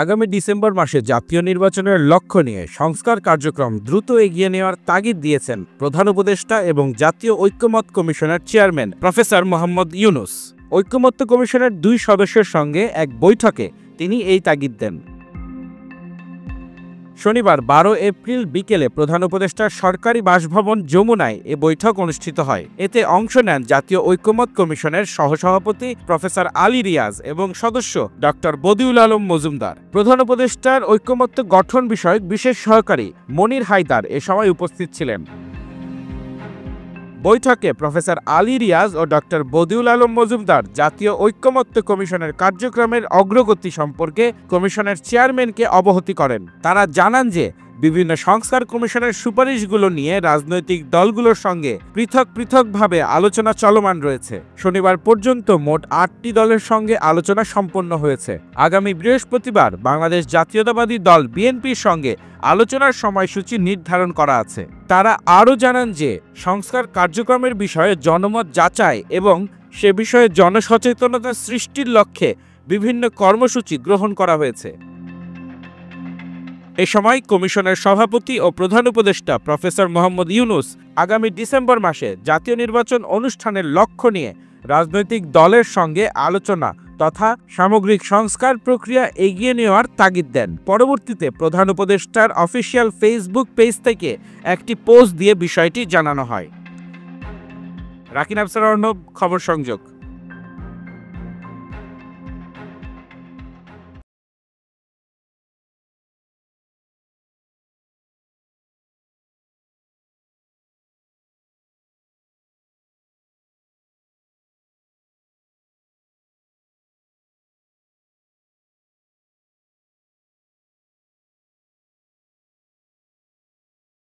আগামী ডিসেম্বর মাসে জাতীয় নির্বাচনের লক্ষ্য নিয়ে সংস্কার কার্যক্রম দ্রুত এগিয়ে নেওয়ার তাগিদ দিয়েছেন প্রধান উপদেষ্টা এবং জাতীয় ঐকমত্য কমিশনের চেয়ারম্যান প্রফেসর মোহাম্মদ ইউনূস। ঐকমত্য কমিশনের 2 সদস্যের সঙ্গে এক বৈঠকে তিনি এই তাগিদ দেন। শনিবার 12 এপ্রিল বিকেলে প্রধান উপদেষ্টার সরকারি বাসভবন যমুনায় এ বৈঠক অনুষ্ঠিত হয়। এতে অংশ নেন জাতীয় ঐকমত্য কমিশনের সহসভাপতি প্রফেসর আলী রিয়াজ এবং সদস্য ডক্টর বদিউল আলম মজুমদার। প্রধান উপদেষ্টার ঐকমত্য গঠন বিষয়ক বিশেষ সহকারী মনির হায়দার এ সময় উপস্থিত ছিলেন। বৈঠকে প্রফেসর আলী রিয়াজ ও ডক্টর বদিউল আলম মজুমদার জাতীয় ঐকমত্য কমিশনের কার্যক্রমের অগ্রগতি সম্পর্কে কমিশনের চেয়ারম্যানকে অবহিত করেন। তারা জানান যে বিভিন্ন সংস্কার কমিশনের সুপারিশগুলো নিয়ে রাজনৈতিক দলগুলোর সঙ্গে পৃথকভাবে আলোচনা চলমান রয়েছে। শনিবার পর্যন্ত মোট 8টি দলের সঙ্গে আলোচনা সম্পন্ন হয়েছে। আগামী বৃহস্পতিবার বাংলাদেশ জাতীয়তাবাদী দল বিএনপির সঙ্গে আলোচনার সময়সূচি নির্ধারণ করা আছে। তারা আরও জানান যে সংস্কার কার্যক্রমের বিষয়ে জনমত যাচাই এবং সে বিষয়ে জনসচেতনতা সৃষ্টির লক্ষ্যে বিভিন্ন কর্মসূচি গ্রহণ করা হয়েছে। এ সময় কমিশনের সভাপতি ও প্রধান উপদেষ্টা প্রফেসর মোহাম্মদ ইউনূস আগামী ডিসেম্বর মাসে জাতীয় নির্বাচন অনুষ্ঠানের লক্ষ্য নিয়ে রাজনৈতিক দলের সঙ্গে আলোচনা তথা সামগ্রিক সংস্কার প্রক্রিয়া এগিয়ে নেওয়ার তাগিদ দেন। পরবর্তীতে প্রধান উপদেষ্টার অফিসিয়াল ফেসবুক পেজ থেকে একটি পোস্ট দিয়ে বিষয়টি জানানো হয়। রাকিন আফসার অর্ণব, খবর সংযোগ।